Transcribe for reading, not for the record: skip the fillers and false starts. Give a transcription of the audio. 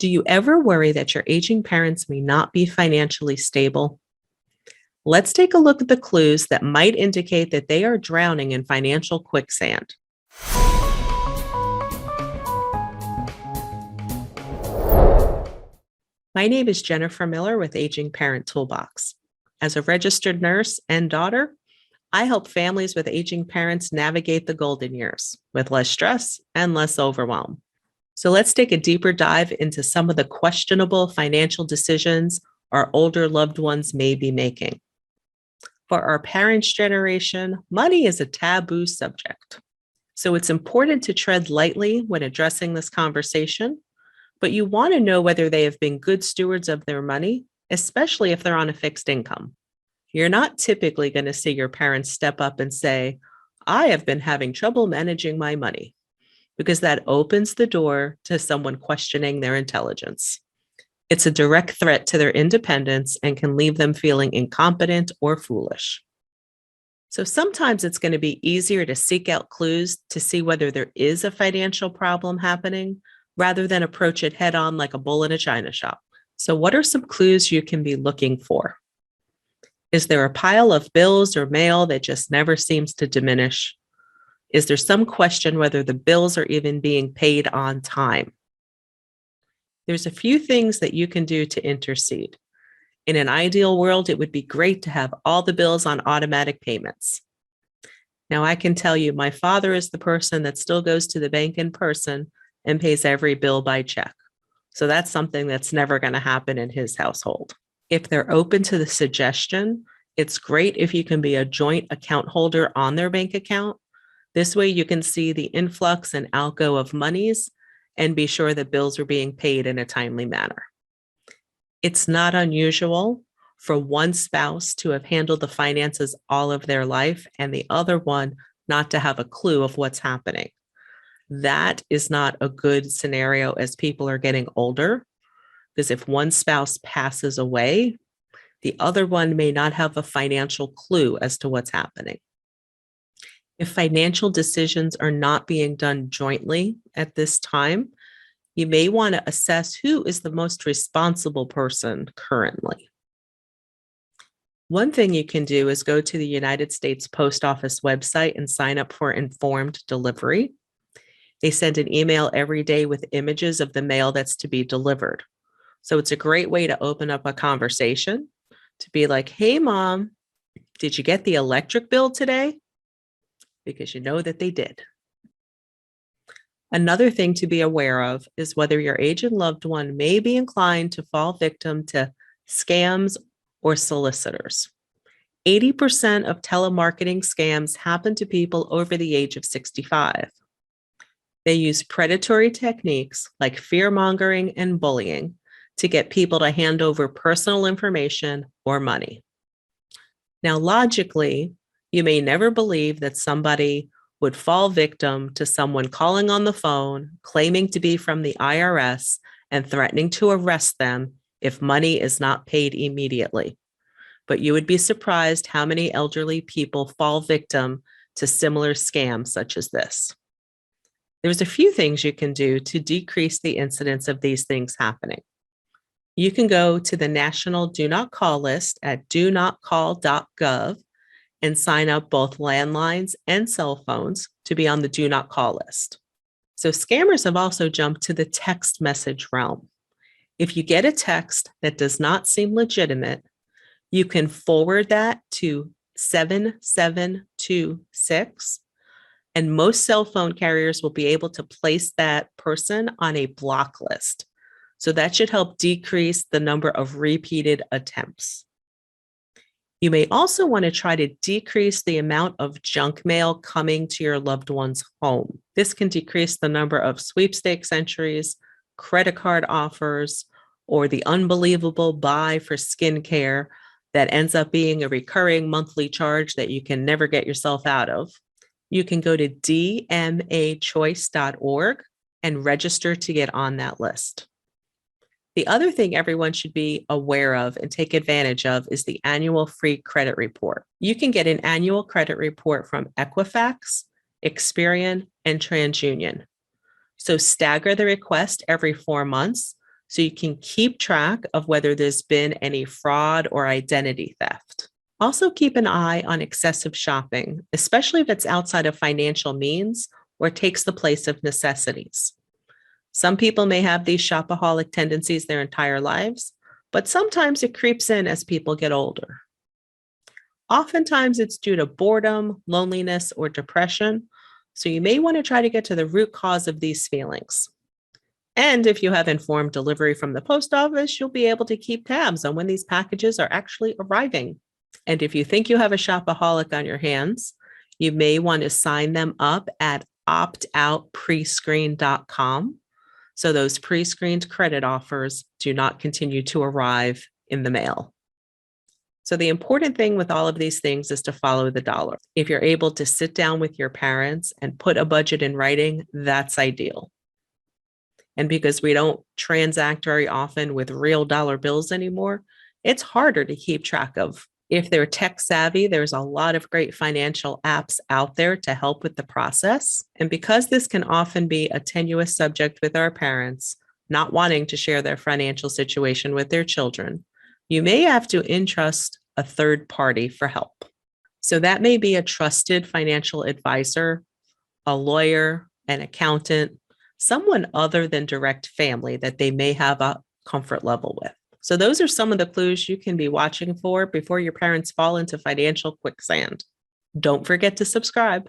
Do you ever worry that your aging parents may not be financially stable? Let's take a look at the clues that might indicate that they are drowning in financial quicksand. My name is Jennifer Miller with Aging Parent Toolbox. As a registered nurse and daughter, I help families with aging parents navigate the golden years with less stress and less overwhelm. So let's take a deeper dive into some of the questionable financial decisions our older loved ones may be making. For our parents' generation, money is a taboo subject. So it's important to tread lightly when addressing this conversation, but you want to know whether they have been good stewards of their money, especially if they're on a fixed income. You're not typically going to see your parents step up and say, "I have been having trouble managing my money," because that opens the door to someone questioning their intelligence. It's a direct threat to their independence and can leave them feeling incompetent or foolish. So sometimes it's going to be easier to seek out clues to see whether there is a financial problem happening rather than approach it head on like a bull in a china shop. So what are some clues you can be looking for? Is there a pile of bills or mail that just never seems to diminish? Is there some question whether the bills are even being paid on time? There's a few things that you can do to intercede. In an ideal world, it would be great to have all the bills on automatic payments. Now, I can tell you, my father is the person that still goes to the bank in person and pays every bill by check. So that's something that's never going to happen in his household. If they're open to the suggestion, it's great if you can be a joint account holder on their bank account. This way you can see the influx and outgo of monies and be sure that bills are being paid in a timely manner. It's not unusual for one spouse to have handled the finances all of their life and the other one not to have a clue of what's happening. That is not a good scenario as people are getting older, because if one spouse passes away, the other one may not have a financial clue as to what's happening. If financial decisions are not being done jointly at this time, you may want to assess who is the most responsible person currently. One thing you can do is go to the United States Post Office website and sign up for informed delivery. They send an email every day with images of the mail that's to be delivered. So it's a great way to open up a conversation to be like, "Hey, Mom, did you get the electric bill today?" Because you know that they did. Another thing to be aware of is whether your aging loved one may be inclined to fall victim to scams or solicitors. 80% of telemarketing scams happen to people over the age of 65. They use predatory techniques like fear-mongering and bullying to get people to hand over personal information or money. Now, logically, you may never believe that somebody would fall victim to someone calling on the phone, claiming to be from the IRS, and threatening to arrest them if money is not paid immediately. But you would be surprised how many elderly people fall victim to similar scams such as this. There's a few things you can do to decrease the incidence of these things happening. You can go to the National Do Not Call list at donotcall.gov and sign up both landlines and cell phones to be on the Do Not Call list. So scammers have also jumped to the text message realm. If you get a text that does not seem legitimate, you can forward that to 7726, and most cell phone carriers will be able to place that person on a block list. So that should help decrease the number of repeated attempts. You may also want to try to decrease the amount of junk mail coming to your loved one's home. This can decrease the number of sweepstakes entries, credit card offers, or the unbelievable buy for skincare that ends up being a recurring monthly charge that you can never get yourself out of. You can go to dmachoice.org and register to get on that list. The other thing everyone should be aware of and take advantage of is the annual free credit report. You can get an annual credit report from Equifax, Experian, and TransUnion. So stagger the request every 4 months so you can keep track of whether there's been any fraud or identity theft. Also, keep an eye on excessive shopping, especially if it's outside of financial means or takes the place of necessities. Some people may have these shopaholic tendencies their entire lives, but sometimes it creeps in as people get older. Oftentimes, it's due to boredom, loneliness, or depression, so you may want to try to get to the root cause of these feelings. And if you have informed delivery from the post office, you'll be able to keep tabs on when these packages are actually arriving. And if you think you have a shopaholic on your hands, you may want to sign them up at optoutprescreen.com. So those pre-screened credit offers do not continue to arrive in the mail. So the important thing with all of these things is to follow the dollar. If you're able to sit down with your parents and put a budget in writing, that's ideal. And because we don't transact very often with real dollar bills anymore, it's harder to keep track of. If they're tech savvy, there's a lot of great financial apps out there to help with the process. And because this can often be a tenuous subject with our parents, not wanting to share their financial situation with their children, you may have to entrust a third party for help. So that may be a trusted financial advisor, a lawyer, an accountant, someone other than direct family that they may have a comfort level with. So those are some of the clues you can be watching for before your parents fall into financial quicksand. Don't forget to subscribe.